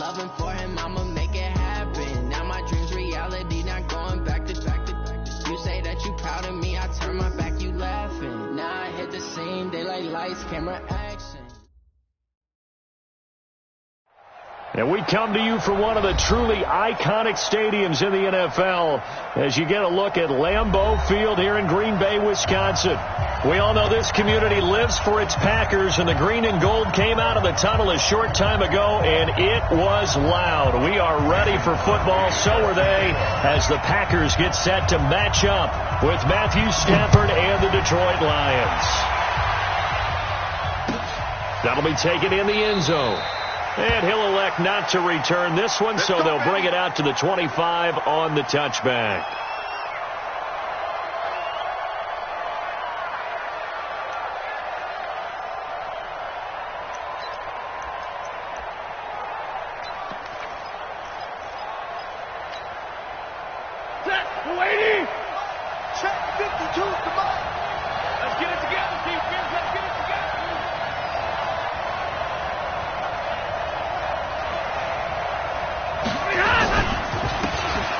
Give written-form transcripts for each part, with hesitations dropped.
loving for him, I'ma make it happen. Now my dreams reality, not going back to back to back. You say that you proud of me, I turn my back, you laughing. Now I hit the scene, they like lights, camera, action. And we come to you from one of the truly iconic stadiums in the NFL as you get a look at Lambeau Field here in Green Bay, Wisconsin. We all know this community lives for its Packers, and the green and gold came out of the tunnel a short time ago, and it was loud. We are ready for football, so are they, as the Packers get set to match up with Matthew Stafford and the Detroit Lions. That'll be taken in the end zone. And he'll elect not to return this one, so they'll bring it out to the 25 on the touchback. Waiting! Check 52, come on! Let's get it together, defense, let's get it together!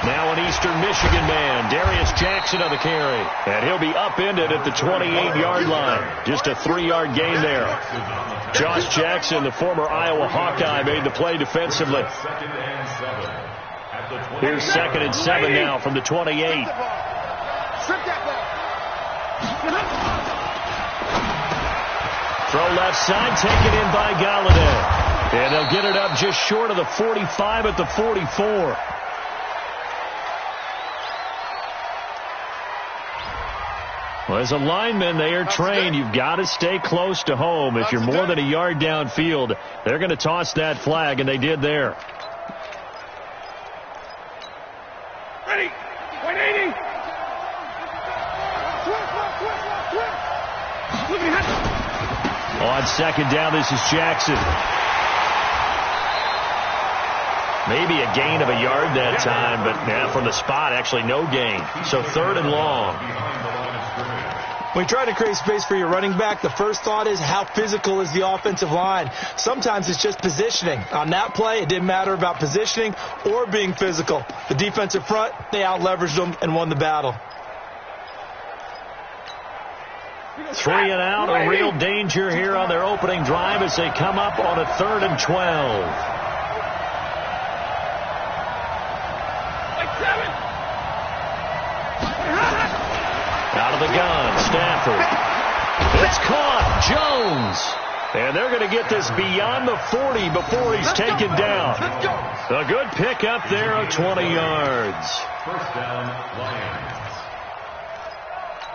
Now an Eastern Michigan man, Darius Jackson on the carry. And he'll be upended at the 28-yard line. Just a 3-yard gain there. Josh Jackson, the former Iowa Hawkeye, made the play defensively. Here's 2nd and 7 now from the 28. Throw left side, taken in by Galladay. And they'll get it up just short of the 45 at the 44. Well, as a lineman, they are trained. You've got to stay close to home. If you're more than a yard downfield, they're going to toss that flag, and they did there. Ready? 180. On 2nd down, this is Jackson. Maybe a gain of a yard that time, but now from the spot, actually no gain. So 3rd and long. When you try to create space for your running back, the first thought is how physical is the offensive line. Sometimes it's just positioning. On that play, it didn't matter about positioning or being physical. The defensive front, they out-leveraged them and won the battle. 3 and out, a real danger here on their opening drive as they come up on a 3rd and 12. Out of the gun, Stafford. It's caught, Jones. And they're going to get this beyond the 40 before he's taken down. A good pickup there of 20 yards. First down, Lions.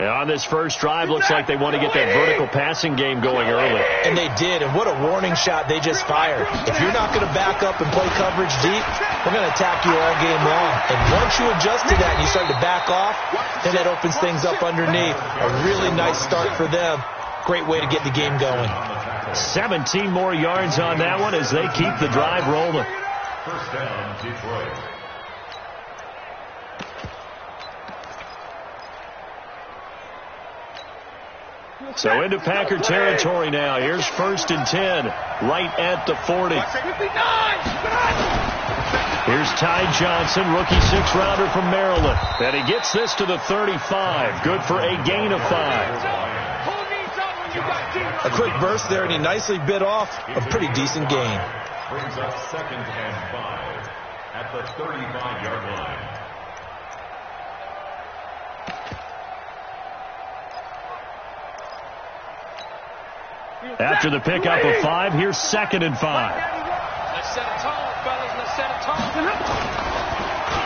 And on this first drive, looks like they want to get that vertical passing game going early. And they did, and what a warning shot they just fired. If you're not going to back up and play coverage deep, we're going to attack you all game long. And once you adjust to that and you start to back off, then that opens things up underneath. A really nice start for them. Great way to get the game going. 17 more yards on that one as they keep the drive rolling. First down, Detroit. So into Packer territory now. Here's 1st and 10, right at the 40. Here's Ty Johnson, rookie 6th-rounder from Maryland. And he gets this to the 35. Good for a gain of 5. A quick burst there, and he nicely bit off a pretty decent gain. Brings up 2nd and 5 at the 35-yard line. After the pickup of 5, here's 2nd and 5. Let's set it tall, fellas. Let's set it tall.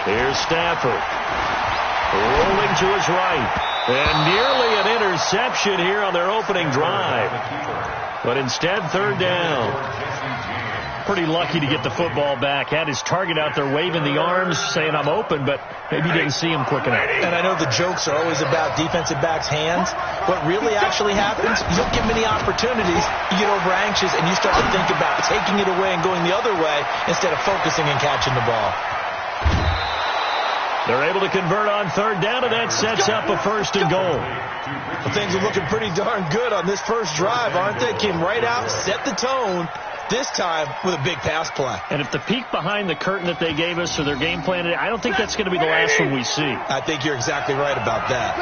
Here's Stafford. Rolling to his right. And nearly an interception here on their opening drive. But instead, 3rd down. Pretty lucky to get the football back. Had his target out there waving the arms, saying, I'm open, but maybe didn't see him quick enough. And I know the jokes are always about defensive backs' hands. What really actually happens, you don't get many opportunities. You get over anxious, and you start to think about taking it away and going the other way instead of focusing and catching the ball. They're able to convert on 3rd down, and that sets up a 1st and goal. Well, things are looking pretty darn good on this first drive, aren't they? Came right out, set the tone, this time with a big pass play. And if the peek behind the curtain that they gave us or their game plan, I don't think that's going to be the last one we see. I think you're exactly right about that.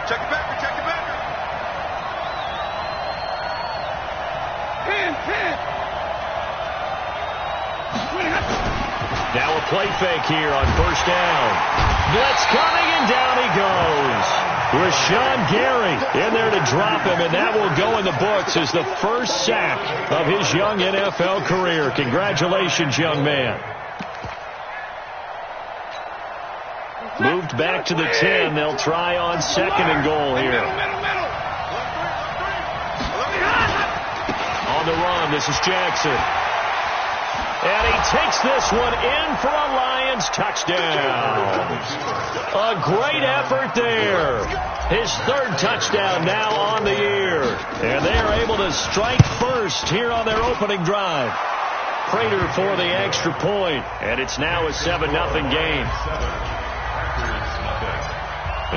Check it back, check it back. Now a play fake here on first down. Blitz coming, and down he goes. Rashawn Gary in there to drop him, and that will go in the books as the first sack of his young NFL career. Congratulations, young man. Moved back to the 10. They'll try on second and goal here. On the run, this is Jackson. And he takes this one in for a Lions touchdown. A great effort there. His third touchdown now on the year. And they are able to strike first here on their opening drive. Prater for the extra point. And it's now a 7-0 game.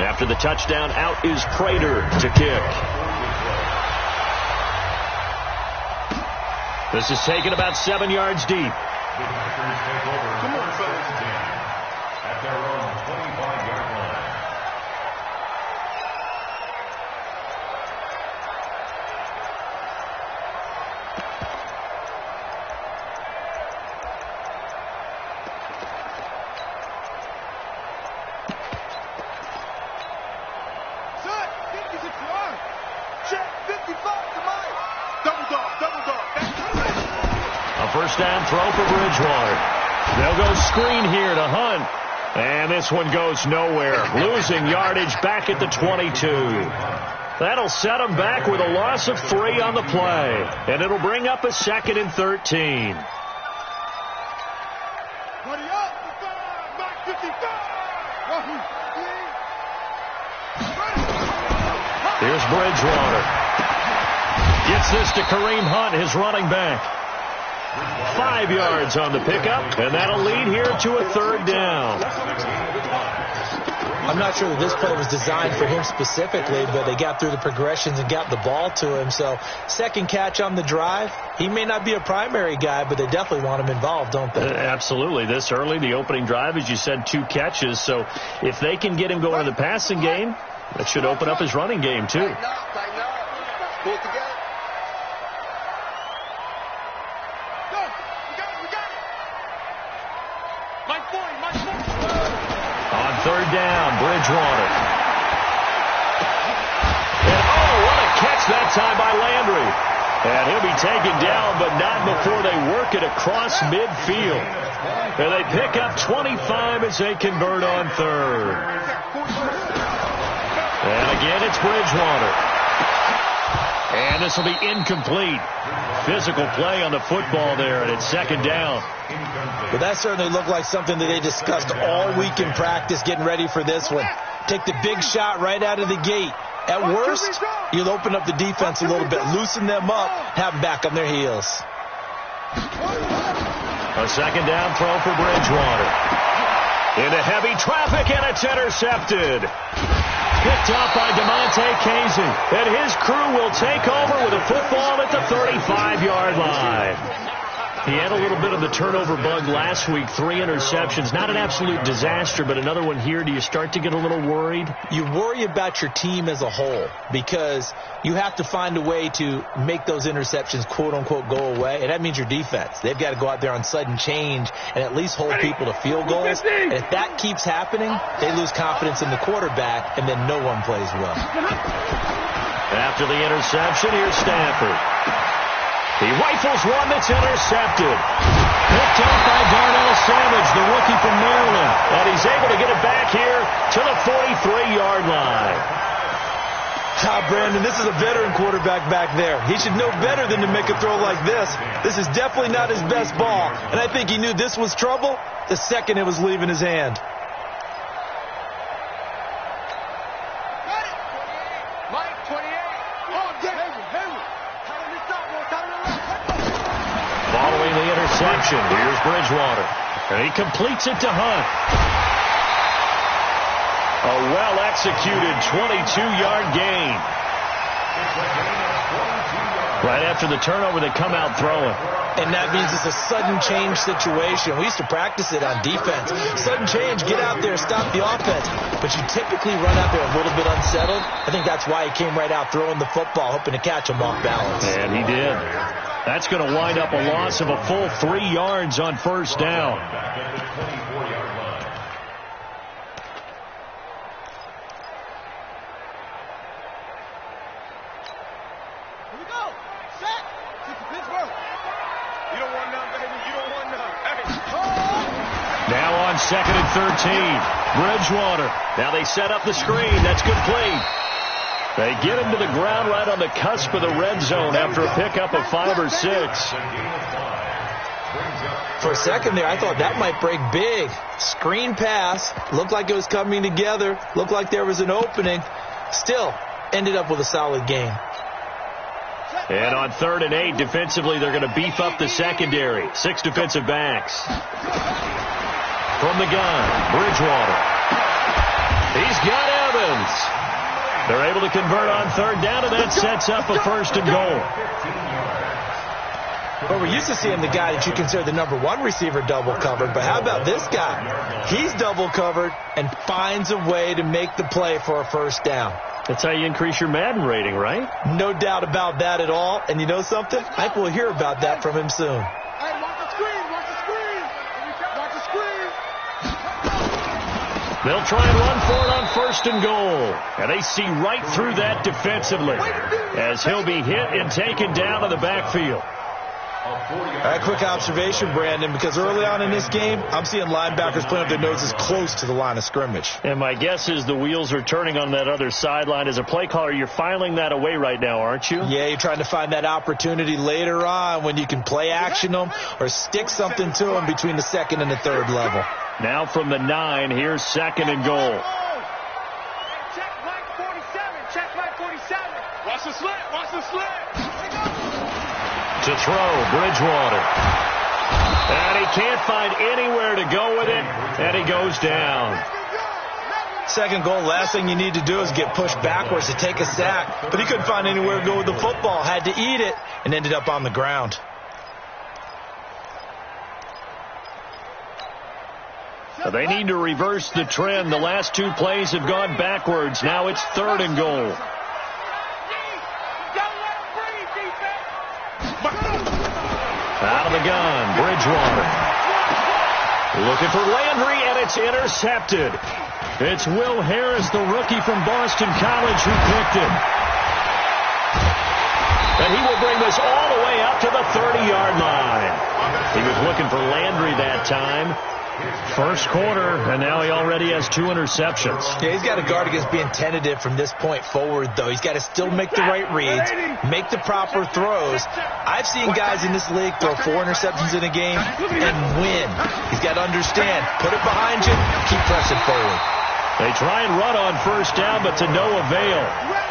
After the touchdown, out is Prater to kick. This is taken about 7 yards deep. Come on, fellas. At their own 25-yard line. Son, 56 yards. Check 55 to mine. Double dog, double dog. A first down throw for Bridgewater. They'll go screen here to Hunt. And this one goes nowhere. Losing yardage back at the 22. That'll set them back with a loss of 3 on the play. And it'll bring up a 2nd and 13. 20 up. 55. Here's Bridgewater. Gets this to Kareem Hunt, his running back. 5 yards on the pickup, and that'll lead here to a third down. I'm not sure that this play was designed for him specifically, but they got through the progressions and got the ball to him. So second catch on the drive. He may not be a primary guy, but they definitely want him involved, don't they? Absolutely. This early, the opening drive, as you said, 2 catches. So if they can get him going in the passing game, that should open up his running game, too. Tighten up. Pull it together. On third down, Bridgewater. And what a catch that time by Landry. And he'll be taken down, but not before they work it across midfield. And they pick up 25 as they convert on third. And again, it's Bridgewater. And this will be incomplete. Physical play on the football there, and it's second down. But that certainly looked like something that they discussed all week in practice getting ready for this one. Take the big shot right out of the gate. At worst, you'll open up the defense a little bit, loosen them up, have them back on their heels. A second down throw for Bridgewater. Into heavy traffic, and it's intercepted. Picked up by DeMonte Casey. And his crew will take over with a football at the 35-yard line. He had a little bit of the turnover bug last week, 3 interceptions. Not an absolute disaster, but another one here. Do you start to get a little worried? You worry about your team as a whole because you have to find a way to make those interceptions, quote-unquote, go away. And that means your defense. They've got to go out there on sudden change and at least hold people to field goals. And if that keeps happening, they lose confidence in the quarterback, and then no one plays well. After the interception, here's Stafford. He rifles one that's intercepted. Picked up by Darnell Savage, the rookie from Maryland. And he's able to get it back here to the 43-yard line. Brandon, this is a veteran quarterback back there. He should know better than to make a throw like this. This is definitely not his best ball. And I think he knew this was trouble the second it was leaving his hand. Following the interception, here's Bridgewater. And he completes it to Hunt. A well-executed 22-yard gain. Right after the turnover, they come out throwing. And that means it's a sudden change situation. We used to practice it on defense. Sudden change, get out there, stop the offense. But you typically run out there a little bit unsettled. I think that's why he came right out throwing the football, hoping to catch him off balance. And he did. That's going to wind up a loss of a full 3 yards on first down. Now on 2nd and 13. Bridgewater. Now they set up the screen. That's complete. They get him to the ground right on the cusp of the red zone after a pickup of 5 or 6. For a second there, I thought that might break big. Screen pass. Looked like it was coming together. Looked like there was an opening. Still ended up with a solid game. And on 3rd and 8, defensively, they're going to beef up the secondary. 6 defensive backs. From the gun, Bridgewater. He's got Evans. They're able to convert on 3rd down, and that sets up a 1st and goal. Well, we're used to seeing the guy that you consider the number 1 receiver double covered, but how about this guy? He's double covered and finds a way to make the play for a 1st down. That's how you increase your Madden rating, right? No doubt about that at all. And you know something? I think we'll hear about that from him soon. Hey, watch the screen, watch the screen. Watch the screen. They'll try and run for it on 1st and goal. And they see right through that defensively as he'll be hit and taken down in the backfield. All right, quick observation, Brandon, because early on in this game, I'm seeing linebackers playing with their noses close to the line of scrimmage. And my guess is the wheels are turning on that other sideline. As a play caller, you're filing that away right now, aren't you? Yeah, you're trying to find that opportunity later on when you can play action them or stick something to them between the 2nd and the 3rd level. Now from the 9, here's 2nd and goal. Check right 47, check right 47. Watch the slant, watch the slant. To throw, Bridgewater. And he can't find anywhere to go with it, and he goes down. 2nd goal, last thing you need to do is get pushed backwards to take a sack. But he couldn't find anywhere to go with the football, had to eat it, and ended up on the ground. So they need to reverse the trend. The last 2 plays have gone backwards. Now it's 3rd and goal. Out of the gun, Bridgewater. Looking for Landry, and it's intercepted. It's Will Harris, the rookie from Boston College, who picked it. And he will bring this all the way up to the 30-yard line. He was looking for Landry that time. 1st quarter, and now he already has 2 interceptions. Yeah, he's got to guard against being tentative from this point forward, though. He's got to still make the right reads, make the proper throws. I've seen guys in this league throw 4 interceptions in a game and win. He's got to understand, put it behind you, keep pressing forward. They try and run on 1st down, but to no avail.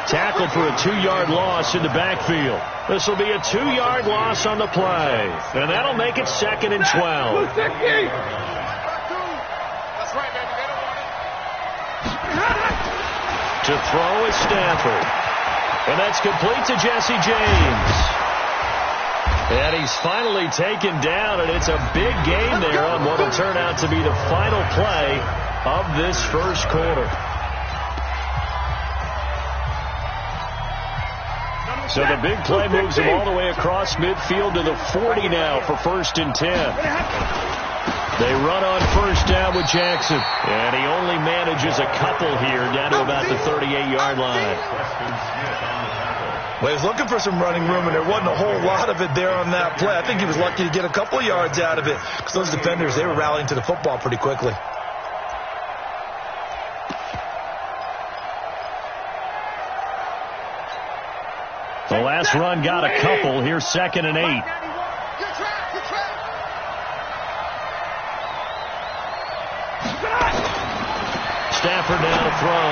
Tackled for a 2-yard loss in the backfield. This will be a 2-yard loss on the play, and that'll make it 2nd and 12. To throw is Stafford. And that's complete to Jesse James. And he's finally taken down, and it's a big game there on what will turn out to be the final play of this 1st quarter. So the big play moves him all the way across midfield to the 40 now for 1st and 10. They run on 1st down with Jackson. And he only manages a couple here down to about the 38-yard line. Well, he was looking for some running room, and there wasn't a whole lot of it there on that play. I think he was lucky to get a couple yards out of it because those defenders, they were rallying to the football pretty quickly. The last run got a couple. Here's 2nd and 8. Stafford now to throw.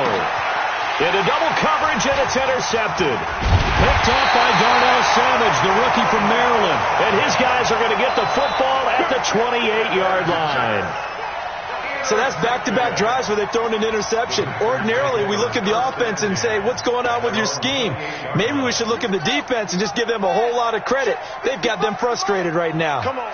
Into double coverage, and it's intercepted. Picked off by Darnell Savage, the rookie from Maryland. And his guys are going to get the football at the 28-yard line. So that's back-to-back drives where they've thrown an interception. Ordinarily, we look at the offense and say, what's going on with your scheme? Maybe we should look at the defense and just give them a whole lot of credit. They've got them frustrated right now. Come on.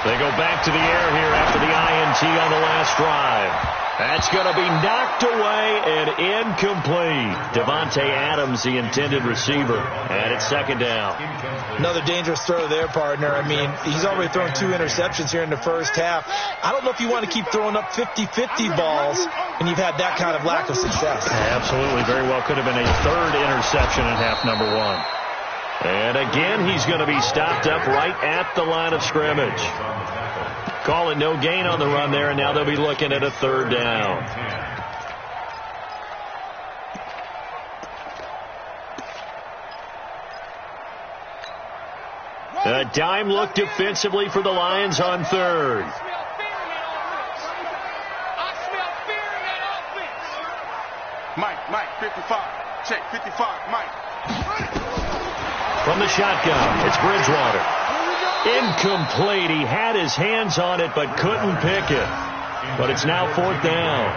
They go back to the air here after the INT on the last drive. That's going to be knocked away and incomplete. Devontae Adams, the intended receiver, and it's second down. Another dangerous throw there, partner. I mean, he's already thrown 2 interceptions here in the first half. I don't know if you want to keep throwing up 50-50 balls and you've had that kind of lack of success. Absolutely. Very well could have been a third interception in half number 1. And again, he's going to be stopped up right at the line of scrimmage. Call it no gain on the run there, and now they'll be looking at a third down. A dime look defensively for the Lions on third. Mike, 55. Check, 55, Mike. From the shotgun, it's Bridgewater. Incomplete. He had his hands on it but couldn't pick it. But it's now fourth down.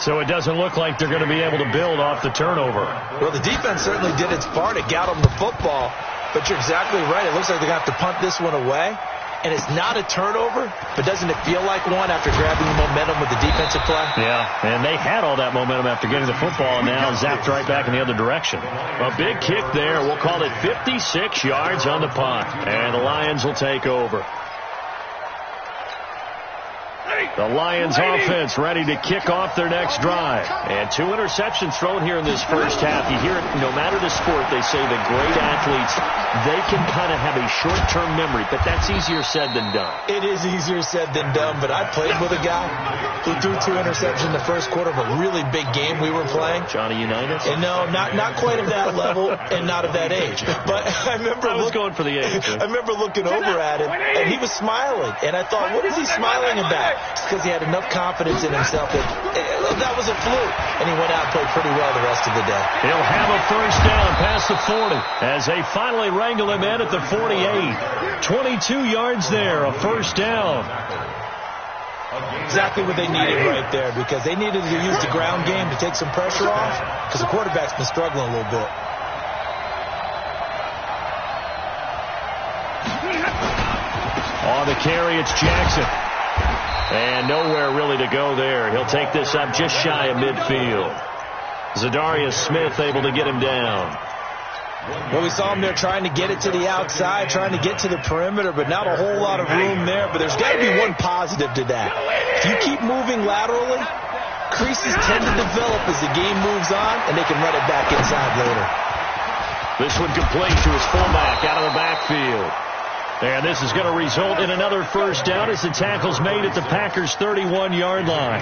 So it doesn't look like they're going to be able to build off the turnover. Well, the defense certainly did its part. It got them the football. But you're exactly right. It looks like they're going to have to punt this one away. And it's not a turnover, but doesn't it feel like one after grabbing the momentum with the defensive play? Yeah, and they had all that momentum after getting the football, and now zapped right back in the other direction. A big kick there. We'll call it 56 yards on the punt, and the Lions will take over. The Lions offense ready to kick off their next drive. And 2 interceptions thrown here in this first half. You hear it, no matter the sport, they say the great athletes, they can kind of have a short-term memory, but that's easier said than done. It is easier said than done, but I played with a guy who threw 2 interceptions in the first quarter of a really big game we were playing. Johnny Unitas? And no, not quite of that level and not of that age. But I remember I was going for the age. I remember looking over at him, and he was smiling. And I thought, what is he smiling about? Because he had enough confidence in himself that was a fluke. And he went out and played pretty well the rest of the day. He'll have a first down past the 40 as they finally wrangle him in at the 48. 22 yards there, a first down. Exactly what they needed right there, because they needed to use the ground game to take some pressure off, because the quarterback's been struggling a little bit. On the carry, it's Jackson. And nowhere really to go there. He'll take this up just shy of midfield. Zadarius Smith able to get him down. Well, we saw him there trying to get it to the outside, trying to get to the perimeter, but not a whole lot of room there. But there's got to be one positive to that. If you keep moving laterally, creases tend to develop as the game moves on, and they can run it back inside later. This one complete to his fullback out of the backfield. And this is going to result in another first down as the tackle's made at the Packers' 31-yard line.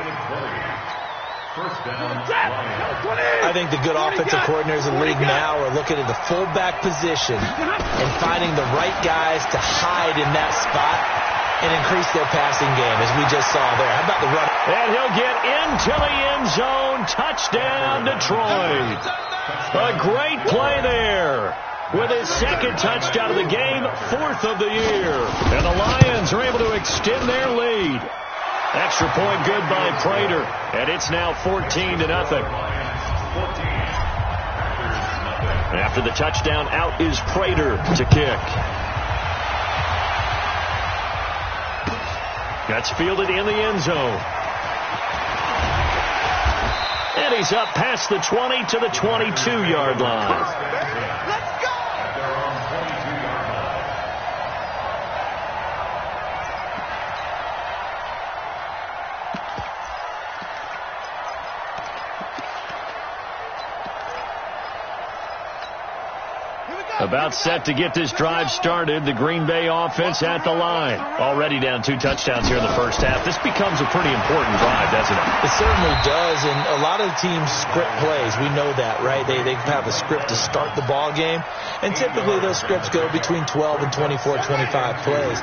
I think the good offensive coordinators in the league now are looking at the fullback position and finding the right guys to hide in that spot and increase their passing game, as we just saw there. How about the run? And he'll get into the end zone. Touchdown, Detroit. A great play there. With his second touchdown of the game, 4th of the year. And the Lions are able to extend their lead. Extra point good by Prater. And it's now 14-0. After the touchdown, out is Prater to kick. That's fielded in the end zone. And he's up past the 20 to the 22-yard line. About set to get this drive started. The Green Bay offense at the line. Already down 2 touchdowns here in the first half. This becomes a pretty important drive, doesn't it? It certainly does, and a lot of the teams script plays. We know that, right? They have a script to start the ball game, and typically those scripts go between 12 and 24, 25 plays.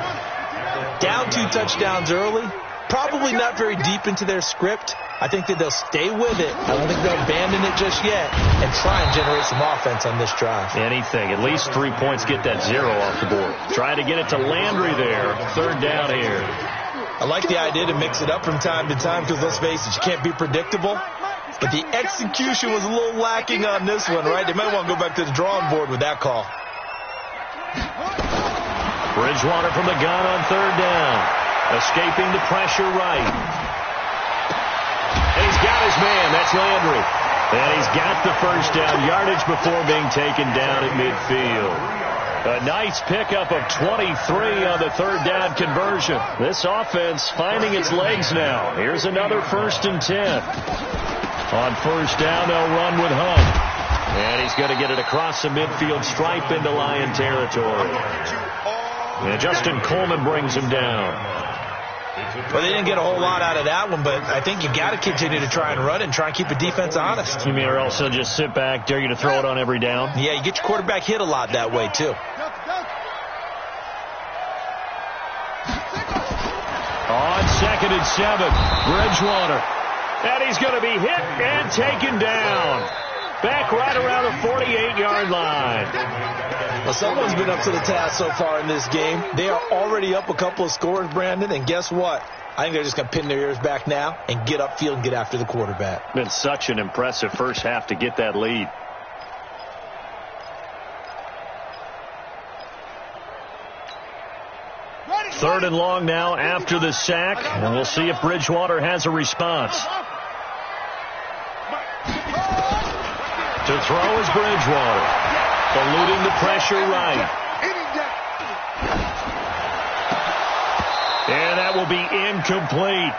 Down 2 touchdowns early, Probably not very deep into their script. I think that they'll stay with it. I don't think they'll abandon it just yet and try and generate some offense on this drive. Anything. At least 3 points, get that 0 off the board. Trying to get it to Landry there. Third down here. I like the idea to mix it up from time to time because, let's face it, you can't be predictable. But the execution was a little lacking on this one, right? They might want to go back to the drawing board with that call. Bridgewater from the gun on third down. Escaping the pressure right. And he's got his man. That's Landry. And he's got the first down yardage before being taken down at midfield. A nice pickup of 23 on the third down conversion. This offense finding its legs now. Here's another 1st and 10. On first down, they'll run with Hunt. And he's going to get it across the midfield stripe into Lion territory. And Justin Coleman brings him down. Well, they didn't get a whole lot out of that one, but I think you got to continue to try and run and try and keep the defense honest. You mean or else they'll just sit back, dare you to throw it on every down? Yeah, you get your quarterback hit a lot that way, too. On 2nd and 7, Bridgewater. And he's going to be hit and taken down. Back right around the 48-yard line. Well, someone's been up to the task so far in this game. They are already up a couple of scores, Brandon, and guess what? I think they're just going to pin their ears back now and get upfield and get after the quarterback. Been such an impressive first half to get that lead. Third and long now after the sack, and we'll see if Bridgewater has a response. To throw is Bridgewater. Eluding the pressure right. And that will be incomplete.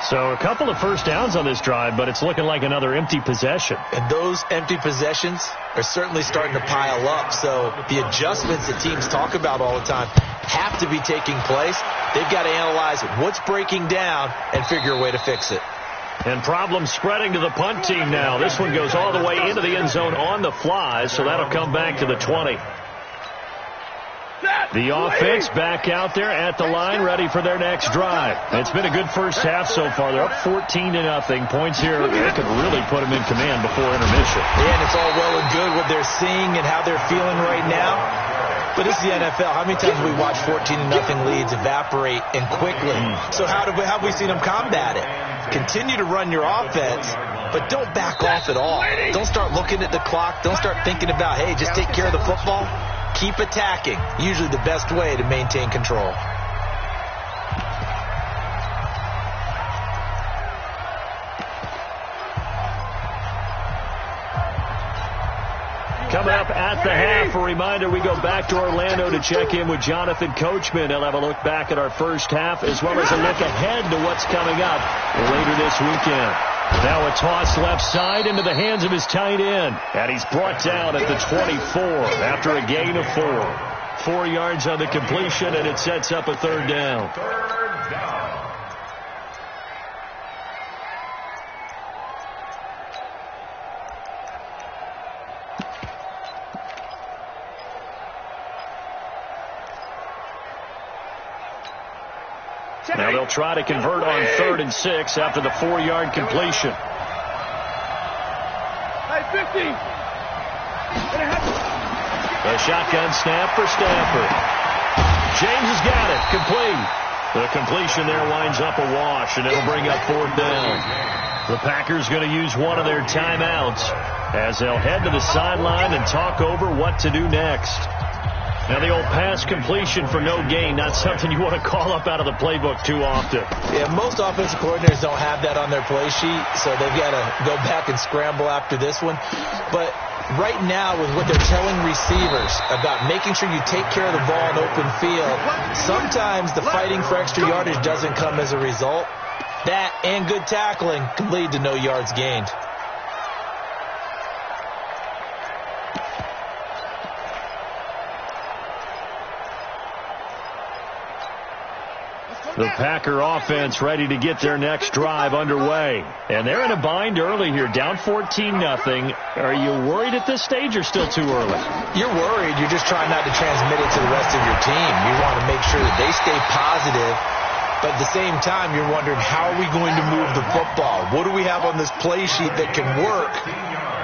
So a couple of first downs on this drive, but it's looking like another empty possession. And those empty possessions are certainly starting to pile up. So the adjustments that teams talk about all the time have to be taking place. They've got to analyze what's breaking down and figure a way to fix it. And problems spreading to the punt team now. This one goes all the way into the end zone on the fly, so that'll come back to the 20. The offense back out there at the line, ready for their next drive. It's been a good first half so far. They're up 14-0. Points here, they could really put them in command before intermission. And it's all well and good what they're seeing and how they're feeling right now. But this is the NFL. How many times have we watched 14-0 leads evaporate and quickly? So how have we seen them combat it? Continue to run your offense, but don't back off at all. Don't start looking at the clock. Don't start thinking about, hey, just take care of the football. Keep attacking. Usually the best way to maintain control. Coming up at the half, a reminder, we go back to Orlando to check in with Jonathan Coachman. He'll have a look back at our first half as well as a look ahead to what's coming up later this weekend. Now a toss left side into the hands of his tight end. And he's brought down at the 24 after a gain of 4. 4 yards on the completion, and it sets up a third down. Now they'll try to convert on 3rd and 6 after the 4-yard completion. Hey, 50. The shotgun snap for Stafford. James has got it. Complete. The completion there winds up a wash, and it'll bring up 4th down. The Packers going to use one of their timeouts as they'll head to the sideline and talk over what to do next. Now, the old pass completion for no gain, not something you want to call up out of the playbook too often. Yeah, most offensive coordinators don't have that on their play sheet, so they've got to go back and scramble after this one. But right now, with what they're telling receivers about making sure you take care of the ball in open field, sometimes the fighting for extra yardage doesn't come as a result. That and good tackling can lead to no yards gained. The Packer offense ready to get their next drive underway. And they're in a bind early here, down 14-0. Are you worried at this stage or still too early? You're worried. You're just trying not to transmit it to the rest of your team. You want to make sure that they stay positive But at the same time, you're wondering, how are we going to move the football? What do we have on this play sheet that can work?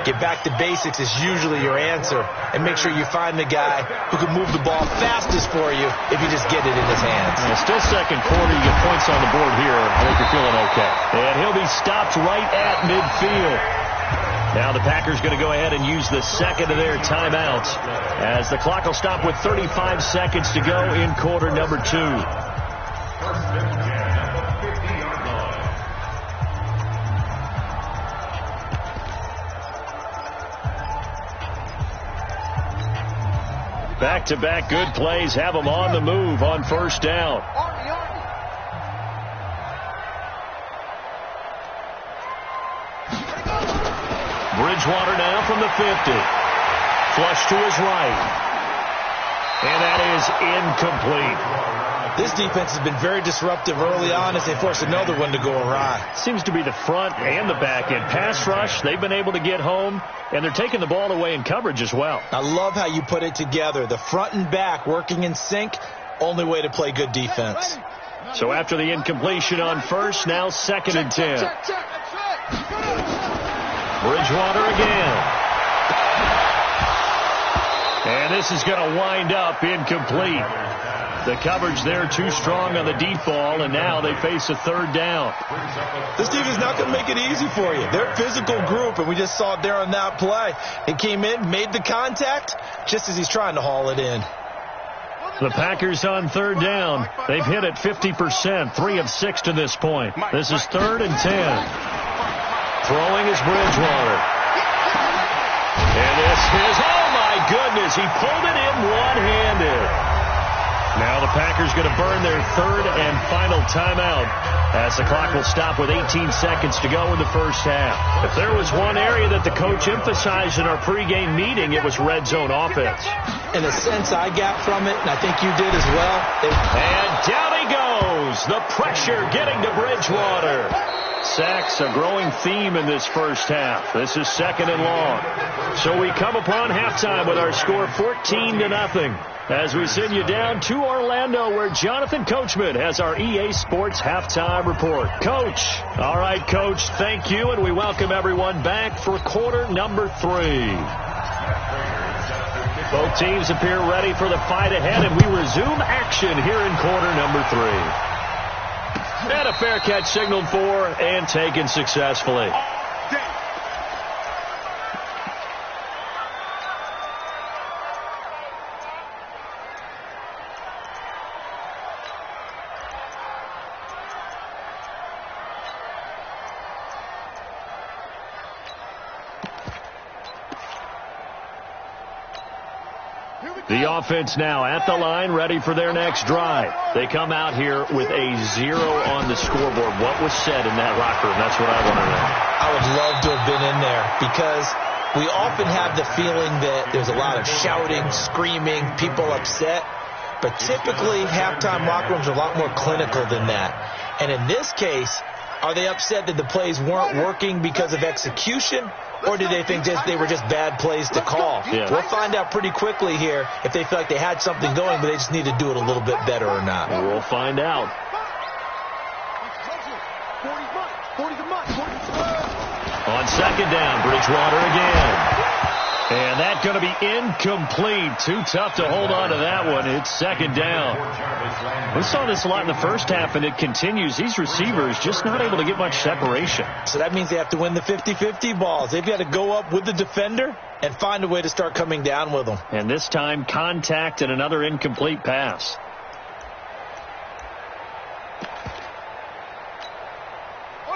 Get back to basics is usually your answer. And make sure you find the guy who can move the ball fastest for you if you just get it in his hands. Yeah, still second quarter. You get points on the board here. I think you're feeling okay. And he'll be stopped right at midfield. Now the Packers going to go ahead and use the second of their timeouts as the clock will stop with 35 seconds to go in quarter number 2. Back-to-back good plays have them on the move on first down. Bridgewater now from the 50. Flush to his right. And that is incomplete. This defense has been very disruptive early on as they force another one to go awry. Seems to be the front and the back end. Pass rush, they've been able to get home, and they're taking the ball away in coverage as well. I love how you put it together. The front and back working in sync, only way to play good defense. So after the incompletion on first, now 2nd and 10. Bridgewater again. And this is going to wind up incomplete. The coverage there too strong on the deep ball, and now they face a 3rd down. This team is not going to make it easy for you. They're a physical group, and we just saw it there on that play. He came in, made the contact, just as he's trying to haul it in. The Packers on 3rd down. They've hit it 50%, 3 of 6 to this point. This is 3rd and 10. Throwing is Bridgewater. And this is, oh my goodness, he pulled it in one-handed. Now the Packers going to burn their 3rd and final timeout as the clock will stop with 18 seconds to go in the first half. If there was one area that the coach emphasized in our pregame meeting, it was red zone offense. In a sense I got from it, and I think you did as well. And down he goes. The pressure getting to Bridgewater. Sacks, a growing theme in this first half. This is 2nd and long. So we come upon halftime with our score 14-0. As we send you down to Orlando, where Jonathan Coachman has our EA Sports halftime report. Coach. All right, Coach, thank you, and we welcome everyone back for quarter number 3. Both teams appear ready for the fight ahead, and we resume action here in quarter number 3. And a fair catch signaled for and taken successfully. The offense now at the line, ready for their next drive. They come out here with a 0 on the scoreboard. What was said in that locker room? That's what I want to know. I would love to have been in there because we often have the feeling that there's a lot of shouting, screaming, people upset. But typically, halftime locker rooms are a lot more clinical than that. And in this case, are they upset that the plays weren't working because of execution? Or do they think they were just bad plays to call? Yeah. We'll find out pretty quickly here if they feel like they had something going, but they just need to do it a little bit better or not. We'll find out. On 2nd down, Bridgewater again. And that's going to be incomplete. Too tough to hold on to that one. It's 2nd down. We saw this a lot in the first half, and it continues. These receivers just not able to get much separation. So that means they have to win the 50-50 balls. They've got to go up with the defender and find a way to start coming down with them. And this time, contact and another incomplete pass.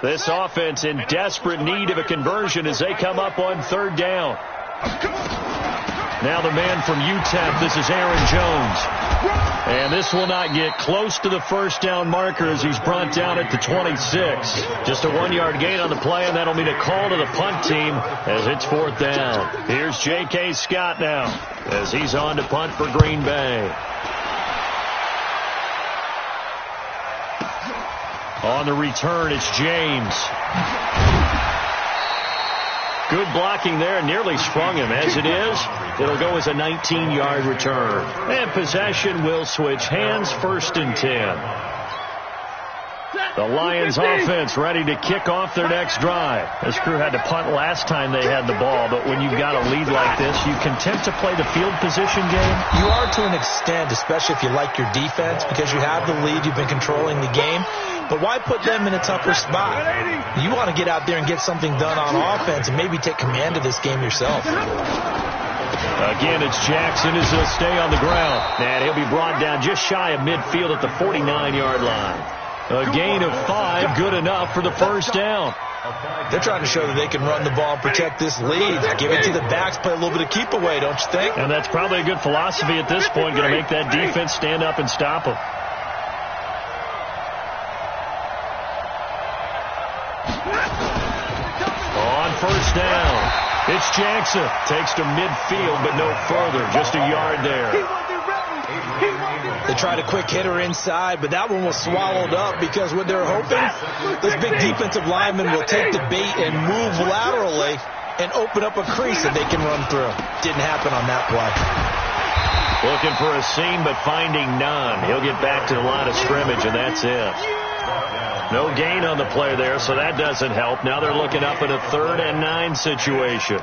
This offense in desperate need of a conversion as they come up on 3rd down. Now the man from UTEP, this is Aaron Jones. And this will not get close to the first down marker as he's brought down at the 26. Just a 1-yard gain on the play, and that'll mean a call to the punt team as it's 4th down. Here's J.K. Scott now as he's on to punt for Green Bay. On the return, it's James. Good blocking there, nearly sprung him. As it is, it'll go as a 19-yard return. And possession will switch hands, 1st and 10. The Lions offense ready to kick off their next drive. This crew had to punt last time they had the ball, but when you've got a lead like this, you content to play the field position game? You are to an extent, especially if you like your defense, because you have the lead, you've been controlling the game. But why put them in a tougher spot? You want to get out there and get something done on offense and maybe take command of this game yourself. Again, it's Jackson as he'll stay on the ground. And he'll be brought down just shy of midfield at the 49-yard line. A gain of 5, good enough for the first down. They're trying to show that they can run the ball and protect this lead. Give it to the backs, play a little bit of keep away, don't you think? And that's probably a good philosophy at this point, going to make that defense stand up and stop them. On first down, it's Jackson. Takes to midfield, but no further, just a yard there. They tried a quick hitter inside, but that one was swallowed up because what they're hoping, this big defensive lineman will take the bait and move laterally and open up a crease that they can run through. Didn't happen on that play. Looking for a seam, but finding none. He'll get back to the line of scrimmage, and that's it. No gain on the play there, so that doesn't help. Now they're looking up at a 3rd and 9 situation.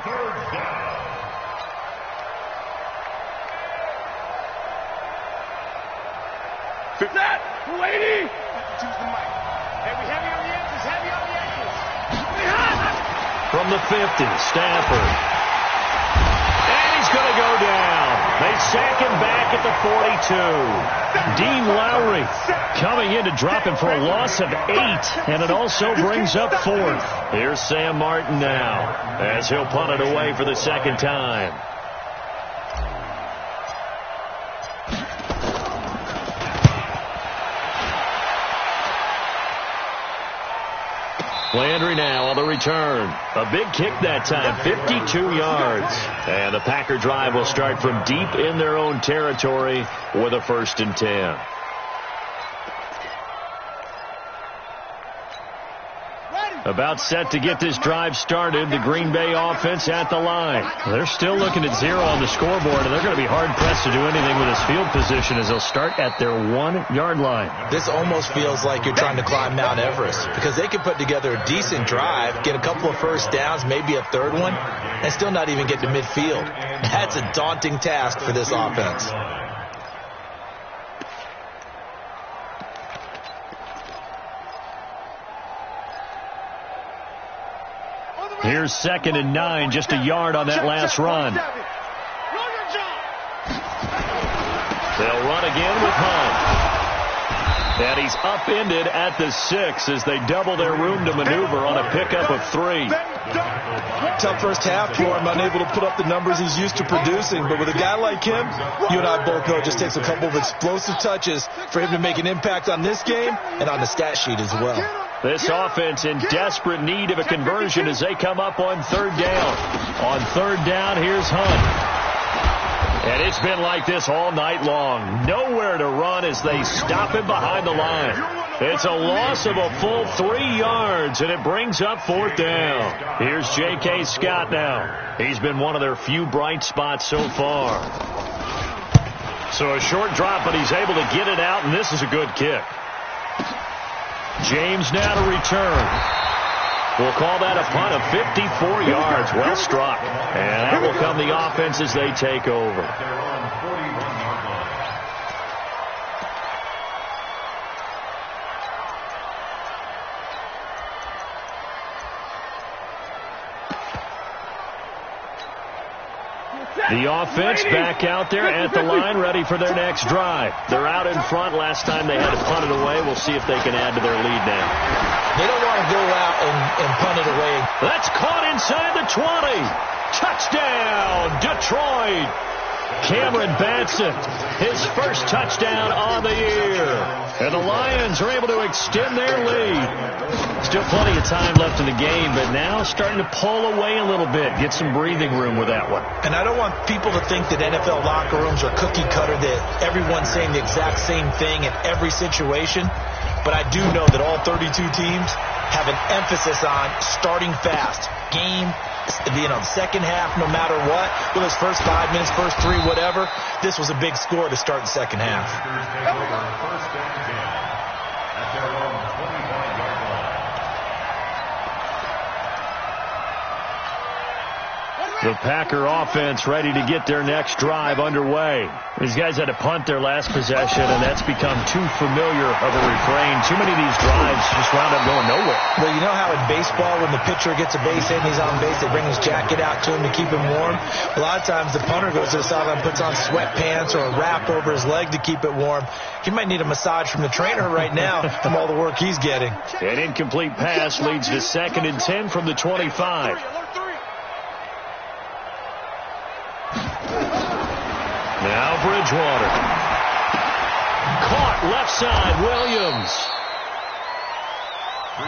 Lady! Heavy on the edges, heavy on the edges. From the 50, Stafford. And he's going to go down. They sack him back at the 42. Dean Lowry coming in to drop him for a loss of 8, and it also brings up 4th. Here's Sam Martin now as he'll punt it away for the second time. Landry now on the return. A big kick that time, 52 yards. And the Packer drive will start from deep in their own territory with a 1st and 10. About set to get this drive started. The Green Bay offense at the line. They're still looking at 0 on the scoreboard, and they're going to be hard-pressed to do anything with this field position as they'll start at their 1-yard line. This almost feels like you're trying to climb Mount Everest because they can put together a decent drive, get a couple of first downs, maybe a 3rd one, and still not even get to midfield. That's a daunting task for this offense. Here's 2nd and 9, just a yard on that last run. They'll run again with Hunt. And he's upended at the 6 as they double their room to maneuver on a pickup of 3. Tough first half for him, unable to put up the numbers he's used to producing. But with a guy like him, you and I both know it just takes a couple of explosive touches for him to make an impact on this game and on the stat sheet as well. This offense in desperate need of a conversion as they come up on 3rd down. On 3rd down, here's Hunt. And it's been like this all night long. Nowhere to run as they stop him behind the line. It's a loss of a full 3 yards, and it brings up 4th down. Here's J.K. Scott now. He's been one of their few bright spots so far. So a short drop, but he's able to get it out, and this is a good kick. James now to return. We'll call that a punt of 54 yards. Well struck. And that will come the offense as they take over. The offense back out there at the line, ready for their next drive. They're out in front. Last time they had to punt it away. We'll see if they can add to their lead now. They don't want to go out and punt it away. That's caught inside the 20. Touchdown, Detroit. Cameron Batson, his first touchdown on the year. And the Lions are able to extend their lead. Still plenty of time left in the game, but now starting to pull away a little bit. Get some breathing room with that one. And I don't want people to think that NFL locker rooms are cookie cutter, that everyone's saying the exact same thing in every situation. But I do know that all 32 teams have an emphasis on starting fast. Game, second half, no matter what. Whether it's first 5 minutes, first 3, whatever. This was a big score to start the second half. The Packer offense ready to get their next drive underway. These guys had to punt their last possession, and that's become too familiar of a refrain. Too many of these drives just wound up going nowhere. Well, you know how in baseball, when the pitcher gets a base hit and he's on base, they bring his jacket out to him to keep him warm? A lot of times the punter goes to the sideline, puts on sweatpants or a wrap over his leg to keep it warm. He might need a massage from the trainer right now from all the work he's getting. An incomplete pass leads to 2nd and 10 from the 25. Now Bridgewater. Caught left side, Williams.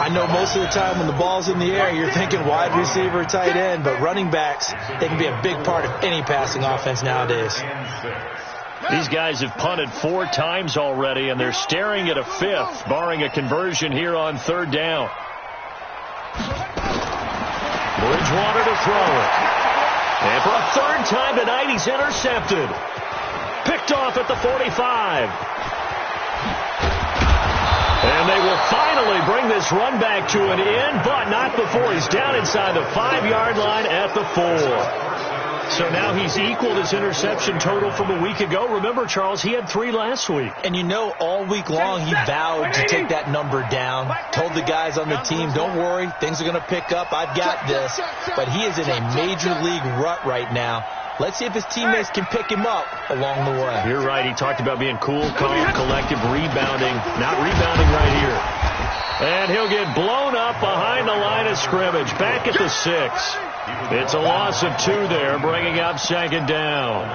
I know most of the time when the ball's in the air, you're thinking wide receiver, tight end, but running backs, they can be a big part of any passing offense nowadays. These guys have punted 4 times already, and they're staring at a 5th, barring a conversion here on 3rd down. Bridgewater to throw it. And for a 3rd time tonight, he's intercepted. Picked off at the 45. And they will finally bring this run back to an end, but not before he's down inside the 5-yard line at the 4. So now he's equaled his interception total from a week ago. Remember, Charles, he had 3 last week. And you know, all week long he vowed to take that number down. Told the guys on the team, don't worry, things are going to pick up. I've got this. But he is in a major league rut right now. Let's see if his teammates can pick him up along the way. You're right. He talked about being cool, calm, collective, rebounding. Not rebounding right here. And he'll get blown up behind the line of scrimmage. Back at the 6. It's a loss of 2 there, bringing up 2nd down.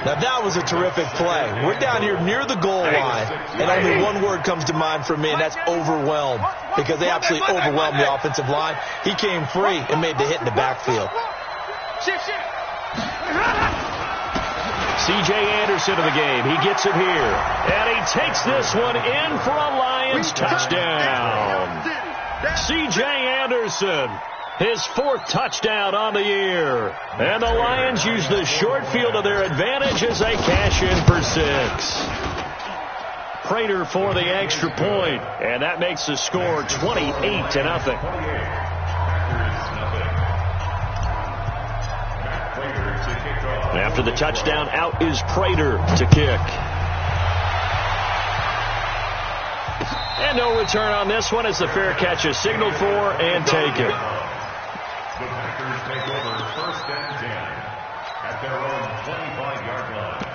Now that was a terrific play. We're down here near the goal line, and only one word comes to mind for me, and that's overwhelmed, because they absolutely overwhelmed the offensive line. He came free and made the hit in the backfield. C.J. Anderson in the game. He gets it here. And he takes this one in for a Lions touchdown. C.J. Anderson, his 4th touchdown on the year. And the Lions use the short field to their advantage as they cash in for 6. Prater for the extra point. And that makes the score 28-0. After the touchdown, out is Prater to kick. And no return on this one as the fair catch is signaled for and taken. The Packers take over 1st and 10 at their own 25-yard line.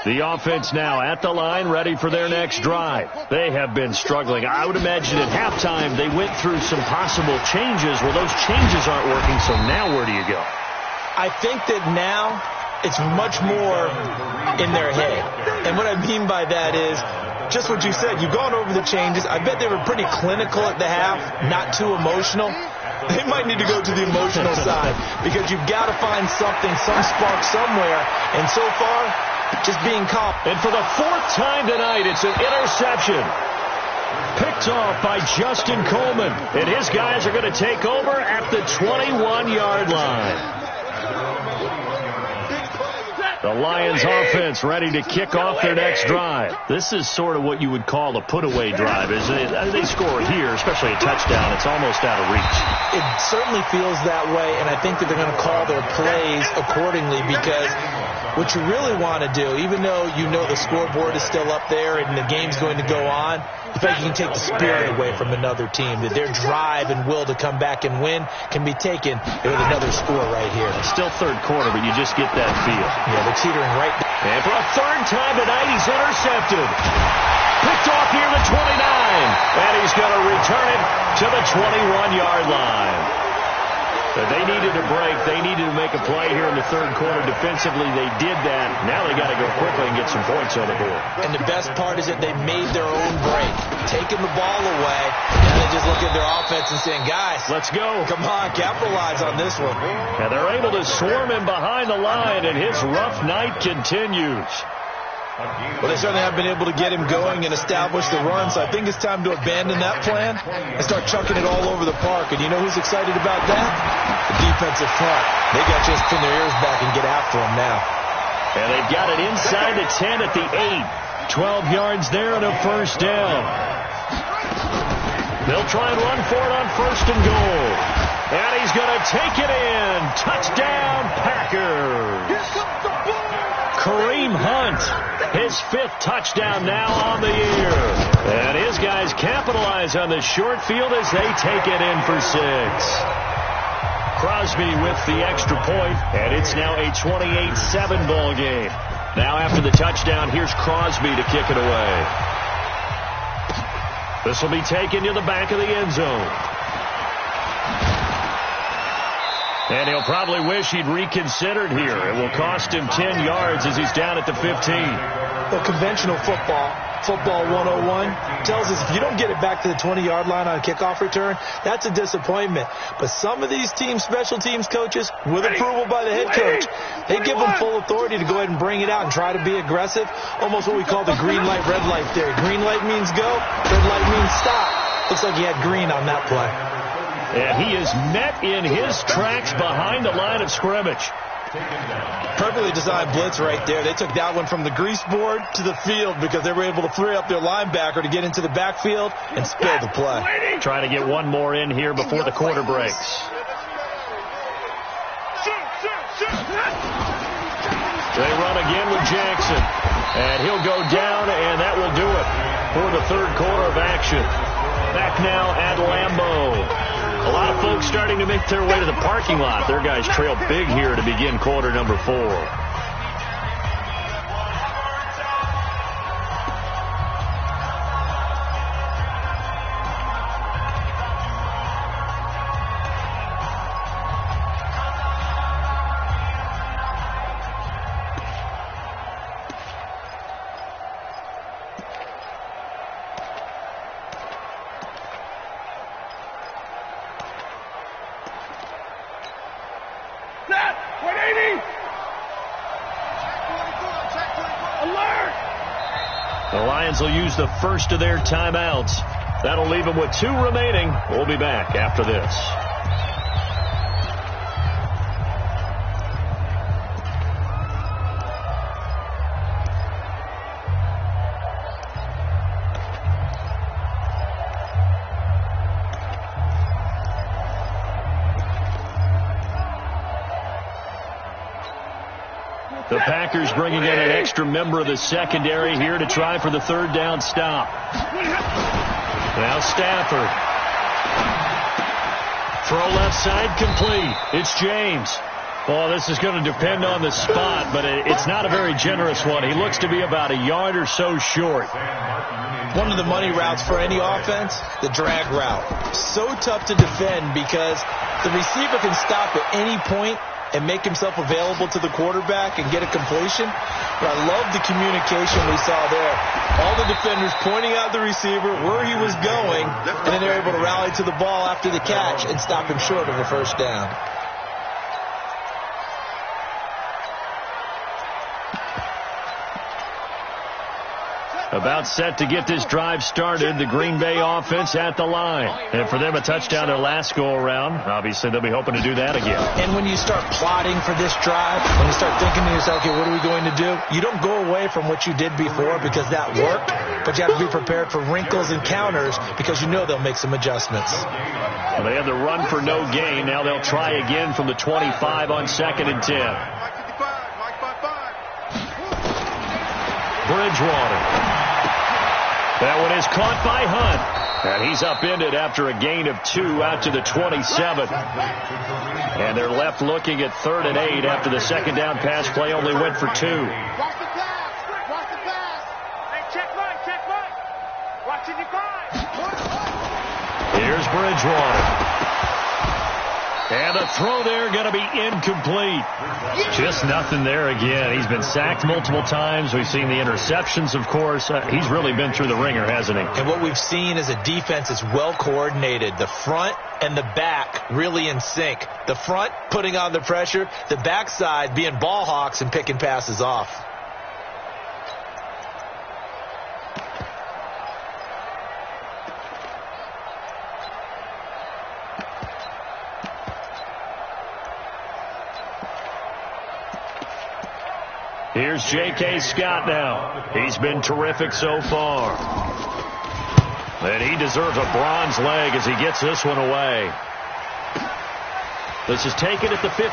The offense now at the line, ready for their next drive. They have been struggling. I would imagine at halftime they went through some possible changes. Well, those changes aren't working, so now where do you go? I think that now it's much more in their head. And what I mean by that is just what you said. You've gone over the changes. I bet they were pretty clinical at the half, not too emotional. They might need to go to the emotional side because you've got to find something, some spark somewhere. And so far, just being calm. And for the 4th time tonight, it's an interception. Picked off by Justin Coleman. And his guys are going to take over at the 21-yard line. The Lions offense ready to kick off their next drive. This is sort of what you would call a put-away drive. As they score here, especially a touchdown, it's almost out of reach. It certainly feels that way, and I think that they're going to call their plays accordingly because what you really want to do, even though you know the scoreboard is still up there and the game's going to go on, the fact you can take the spirit away from another team, that their drive and will to come back and win can be taken with another score right here. It's still 3rd quarter, but you just get that feel. Yeah, they're teetering right. And for a 3rd time tonight, he's intercepted. Picked off here at the 29. And he's going to return it to the 21-yard line. They needed a break. They needed to make a play here in the 3rd quarter. Defensively, they did that. Now they got to go quickly and get some points on the board. And the best part is that they made their own break, taking the ball away. Now they just look at their offense and saying, guys, let's go. Come on, capitalize on this one. And they're able to swarm him behind the line, and his rough night continues. Well, they certainly have been able to get him going and establish the run, so I think it's time to abandon that plan and start chucking it all over the park. And you know who's excited about that? The defensive front. They got to just pin their ears back and get after him now. And they've got it inside the 10 at the 8. 12 yards there and a first down. They'll try and run for it on 1st and goal. And he's going to take it in. Touchdown, Packers. Kareem Hunt, his 5th touchdown now on the year. And his guys capitalize on the short field as they take it in for 6. Crosby with the extra point, and it's now a 28-7 ball game. Now after the touchdown, here's Crosby to kick it away. This will be taken to the back of the end zone. And he'll probably wish he'd reconsidered here. It will cost him 10 yards as he's down at the 15. Well, conventional football 101, tells us if you don't get it back to the 20-yard line on a kickoff return, that's a disappointment. But some of these team special teams coaches, with approval by the head coach, they give them full authority to go ahead and bring it out and try to be aggressive, almost what we call the green light, red light theory. Green light means go, red light means stop. Looks like he had green on that play. And he is met in his tracks behind the line of scrimmage. Perfectly designed blitz right there. They took that one from the grease board to the field because they were able to free up their linebacker to get into the backfield and spill the play. Trying to get one more in here before the quarter breaks. They run again with Jackson. And he'll go down, and that will do it for the third quarter of action. Back now at Lambeau. A lot of folks starting to make their way to the parking lot. Their guys trail big here to begin quarter number 4. The Lions will use the first of their timeouts. That'll leave them with 2 remaining. We'll be back after this. The Packers bringing in an extra member of the secondary here to try for the third down stop. Now Stafford. Throw left side complete. It's James. Well, this is going to depend on the spot, but it's not a very generous one. He looks to be about a yard or so short. One of the money routes for any offense, the drag route. So tough to defend because the receiver can stop at any point and make himself available to the quarterback and get a completion. But I love the communication we saw there. All the defenders pointing out the receiver, where he was going, and then they're able to rally to the ball after the catch and stop him short of a first down. About set to get this drive started, the Green Bay offense at the line. And for them, a touchdown their last go-around. Obviously, they'll be hoping to do that again. And when you start plotting for this drive, when you start thinking to yourself, okay, what are we going to do? You don't go away from what you did before because that worked, but you have to be prepared for wrinkles and counters because you know they'll make some adjustments. Well, they had the run for no gain. Now they'll try again from the 25 on 2nd and 10. Bridgewater. That one is caught by Hunt. And he's upended after a gain of 2 out to the 27. And they're left looking at 3rd and 8 after the second down pass play only went for 2. Watch the pass. Watch the pass. Hey, check right. Watch it, you find. Here's Bridgewater. And the throw there going to be incomplete. Just nothing there again. He's been sacked multiple times. We've seen the interceptions, of course. He's really been through the ringer, hasn't he? And what we've seen is a defense that's well coordinated. The front and the back really in sync. The front putting on the pressure. The backside being ball hawks and picking passes off. Here's J.K. Scott now. He's been terrific so far. And he deserves a bronze leg as he gets this one away. This is taken at the 15.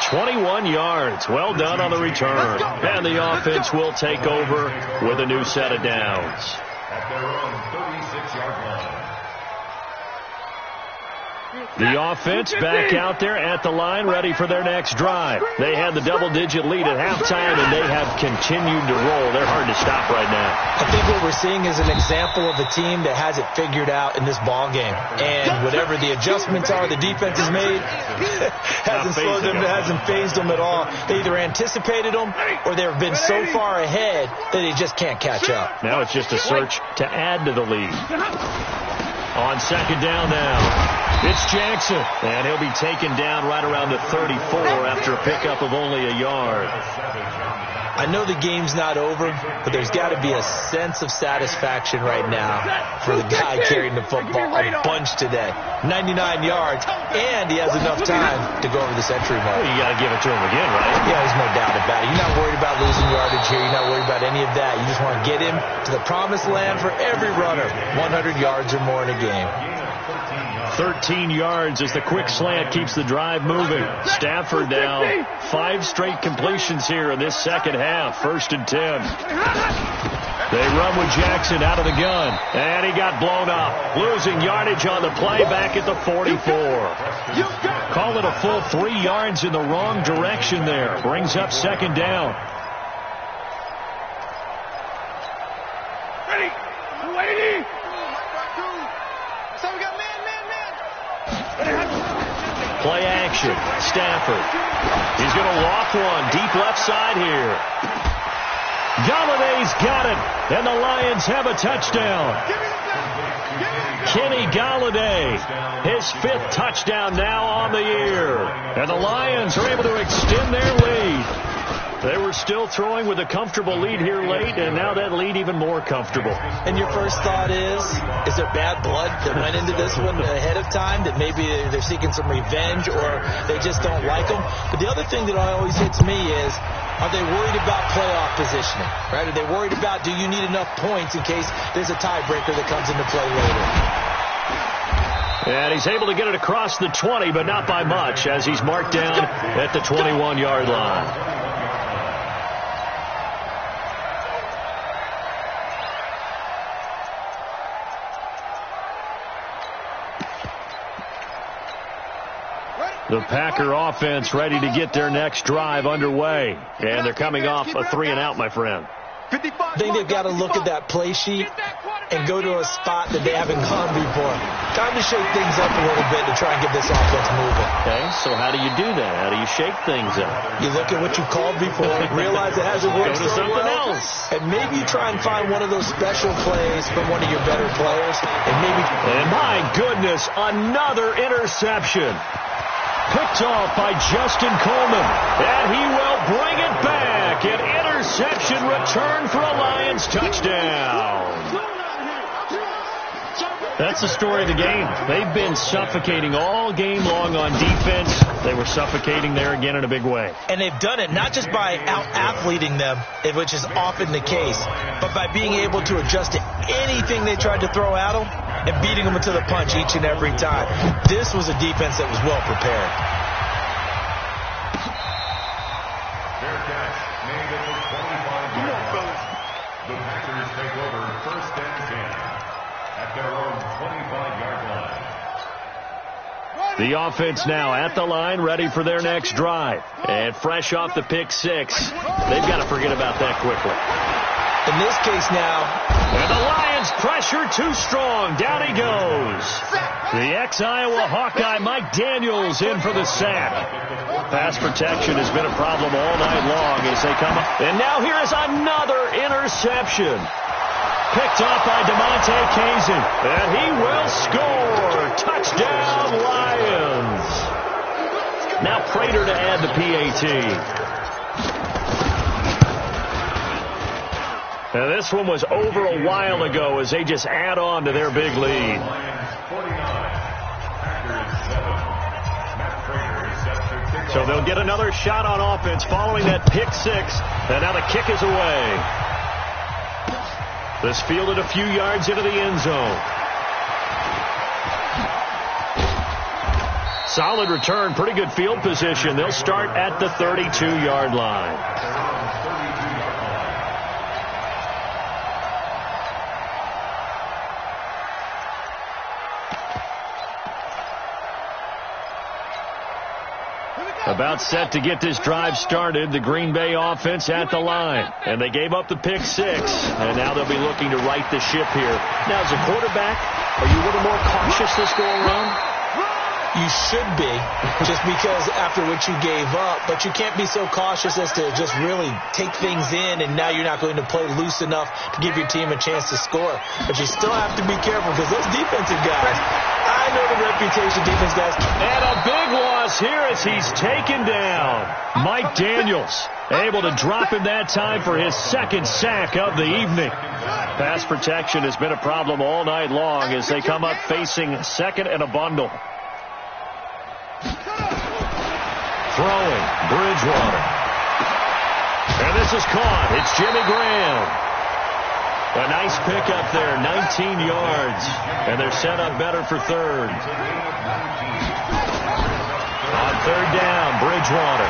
21 yards. Well done on the return. And the offense will take over with a new set of downs. At their own 36-yard line. The offense back out there at the line, ready for their next drive. They had the double-digit lead at halftime, and they have continued to roll. They're hard to stop right now. I think what we're seeing is an example of a team that has it figured out in this ball game. And whatever the adjustments are the defense has made, hasn't slowed them, hasn't phased them at all. They either anticipated them or they've been so far ahead that they just can't catch up. Now it's just a search to add to the lead. On second down now. It's Jackson, and he'll be taken down right around the 34 after a pickup of only a yard. I know the game's not over, but there's got to be a sense of satisfaction right now for the guy carrying the football a bunch today. 99 yards, and he has enough time to go over the century mark. Well, you got to give it to him again, right? Yeah, there's no doubt about it. You're not worried about losing yardage here. You're not worried about any of that. You just want to get him to the promised land for every runner. 100 yards or more in a game. 13 yards as the quick slant keeps the drive moving. Stafford now 5 straight completions here in this second half. 1st and 10. They run with Jackson out of the gun, and he got blown up. Losing yardage on the play back at the 44. Call it a full 3 yards in the wrong direction there. Brings up second down. Ready. Waiting. So we got man. Play action. Stafford. He's going to walk one deep left side here. Galladay's got it, and the Lions have a touchdown. Kenny Galladay, his 5th touchdown now on the year. And the Lions are able to extend their lead. They were still throwing with a comfortable lead here late, and now that lead even more comfortable. And your first thought is there bad blood that went into this one ahead of time, that maybe they're seeking some revenge or they just don't like them? But the other thing that always hits me is, are they worried about playoff positioning? Right? Are they worried about, do you need enough points in case there's a tiebreaker that comes into play later? And he's able to get it across the 20, but not by much, as he's marked down at the 21-yard line. The Packer offense ready to get their next drive underway. And they're coming off a 3-and-out, my friend. I think they've got to look at that play sheet and go to a spot that they haven't gone before. Time to shake things up a little bit to try and get this offense moving. Okay, so how do you do that? How do you shake things up? You look at what you called before, realize it hasn't worked so something well, else, and maybe you try and find one of those special plays from one of your better players, and maybe... And my goodness, another interception. Picked off by Justin Coleman, and he will bring it back. An interception return for a Lions touchdown. That's the story of the game. They've been suffocating all game long on defense. They were suffocating there again in a big way. And they've done it not just by out-athleting them, which is often the case, but by being able to adjust to anything they tried to throw at them and beating them to the punch each and every time. This was a defense that was well prepared. Fair catch made at the 25-yard line. The Packers take over 1st and 10 at their own 25-yard line. The offense now at the line, ready for their next drive. And fresh off the pick 6, they've got to forget about that quickly. In this case now... And the Lions pressure too strong. Down he goes. The ex-Iowa Hawkeye Mike Daniels in for the sack. Pass protection has been a problem all night long as they come up. And now here is another interception. Picked off by DeMonte Kazin. And he will score. Touchdown, Lions. Now Prater to add the PAT. Now this one was over a while ago as they just add on to their big lead. Lions 49, Packers 7. Matt Prater So they'll get another shot on offense following that pick six. And now the kick is away. This fielded a few yards into the end zone. Solid return, pretty good field position. They'll start at the 32-yard line. About set to get this drive started, the Green Bay offense at the line. And they gave up the pick six, and now they'll be looking to right the ship here. Now, as a quarterback, are you a little more cautious this go around? You should be, just because after what you gave up, but you can't be so cautious as to just really take things in, and now you're not going to play loose enough to give your team a chance to score. But you still have to be careful because those defensive guys, I know the reputation of defense guys. And a big loss here as he's taken down. Mike Daniels able to drop in that time for his second sack of the evening. Pass protection has been a problem all night long as they come up facing second and a bundle. Throwing, Bridgewater. And this is caught. It's Jimmy Graham. A nice pickup there, 19 yards. And they're set up better for third. On third down, Bridgewater.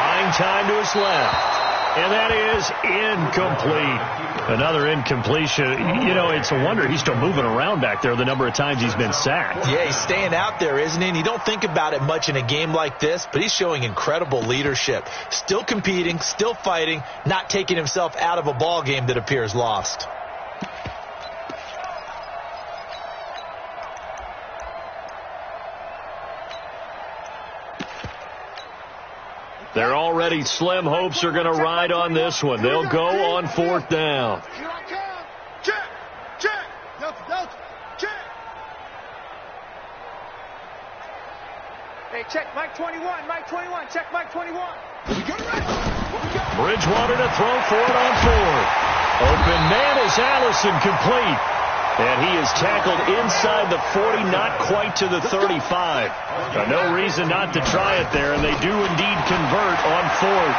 Buying time to his left. And that is incomplete. Another incompletion. You know, it's a wonder he's still moving around back there the number of times he's been sacked. Yeah, he's staying out there, isn't he? And you don't think about it much in a game like this, but he's showing incredible leadership. Still competing, still fighting, not taking himself out of a ball game that appears lost. They're already slim hopes are going to ride on this one. They'll go on fourth down. Check. Delta. Check. Hey, check Mike 21. Check Mike 21. Bridgewater to throw for it on fourth. Open man is Allison, complete. And he is tackled inside the 40, not quite to the 35. No reason not to try it there, and they do indeed convert on fourth.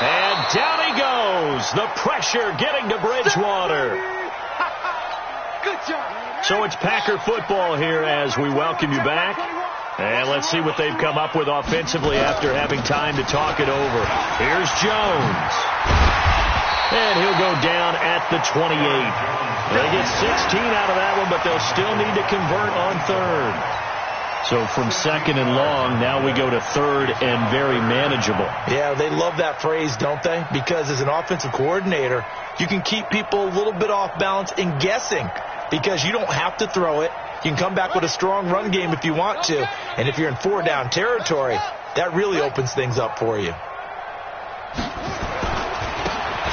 And down he goes. The pressure getting to Bridgewater. Good job. So it's Packer football here as we welcome you back. And let's see what they've come up with offensively after having time to talk it over. Here's Jones. And he'll go down at the 28. They get 16 out of that one, but they'll still need to convert on third. So from second and long, now we go to third and very manageable. Yeah, they love that phrase, don't they? Because as an offensive coordinator, you can keep people a little bit off balance and guessing because you don't have to throw it. You can come back with a strong run game if you want to. And if you're in four-down territory, that really opens things up for you.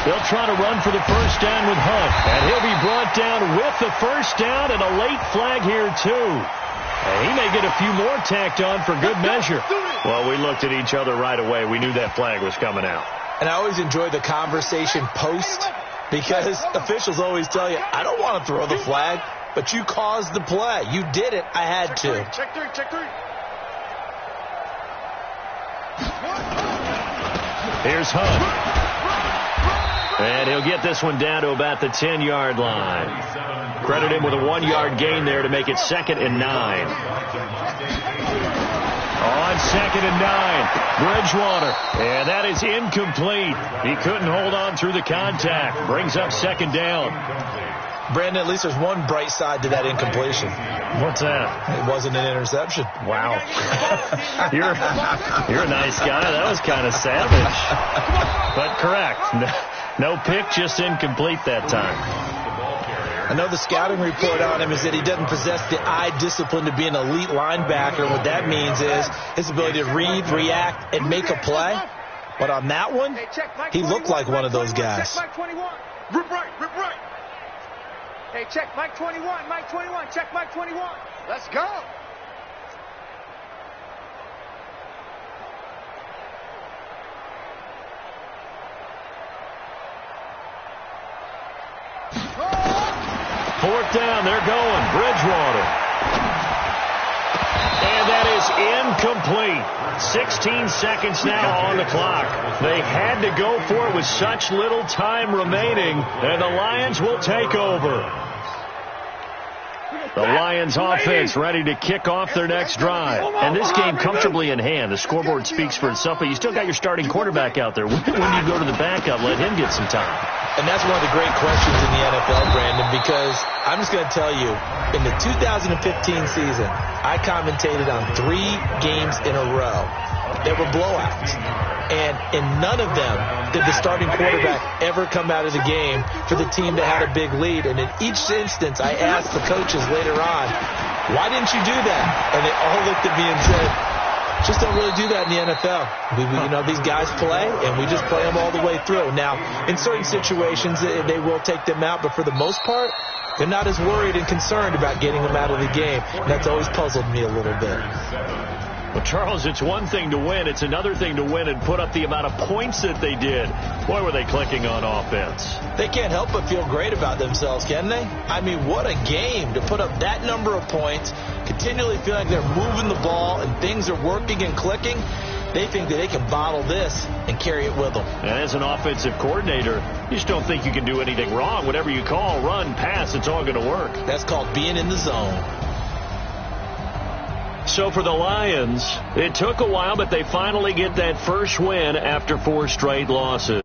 They'll try to run for the first down with Hunt. And he'll be brought down with the first down and a late flag here, too. And he may get a few more tacked on for good measure. Well, we looked at each other right away. We knew that flag was coming out. And I always enjoy the conversation post because officials always tell you, I don't want to throw the flag, but you caused the play. You did it. I had to. Check three. Here's Hunt. And he'll get this one down to about the 10-yard line. Credit him with a 1-yard gain there to make it 2nd and 9. On 2nd and 9, Bridgewater. And that is incomplete. He couldn't hold on through the contact. Brings up 2nd down. Brandon, at least there's one bright side to that incompletion. What's that? It wasn't an interception. Wow. You're a nice guy. That was kind of savage. But correct. No pick, just incomplete that time. I know the scouting report on him is that he doesn't possess the eye discipline to be an elite linebacker. And what that means is his ability to read, react, and make a play. But on that one, he looked like one of those guys. Check Mike 21. Rip right. Hey, check Mike 21. Check Mike 21. Let's go. Fourth down, they're going. Bridgewater. And that is Incomplete. 16 seconds now on the clock. They had to go for it with such little time remaining, and the Lions will take over. The Lions offense ready to kick off their next drive. And this game comfortably in hand. The scoreboard speaks for itself, but you still got your starting quarterback out there. When do you go to the backup, let him get some time? And that's one of the great questions in the NFL, Brandon, because I'm just going to tell you, in the 2015 season, I commentated on 3 games in a row that were blowouts. And in none of them did the starting quarterback ever come out of the game for the team that had a big lead. And in each instance, I asked the coaches later on, why didn't you do that? And they all looked at me and said, just don't really do that in the NFL. These guys play, and we just play them all the way through. Now, in certain situations, they will take them out, but for the most part, they're not as worried and concerned about getting them out of the game. And that's always puzzled me a little bit. Well, Charles, it's one thing to win. It's another thing to win and put up the amount of points that they did. Boy, were they clicking on offense. They can't help but feel great about themselves, can they? I mean, what a game to put up that number of points, continually feel like they're moving the ball and things are working and clicking. They think that they can bottle this and carry it with them. And as an offensive coordinator, you just don't think you can do anything wrong. Whatever you call, run, pass, it's all going to work. That's called being in the zone. So for the Lions, it took a while, but they finally get that first win after 4 straight losses.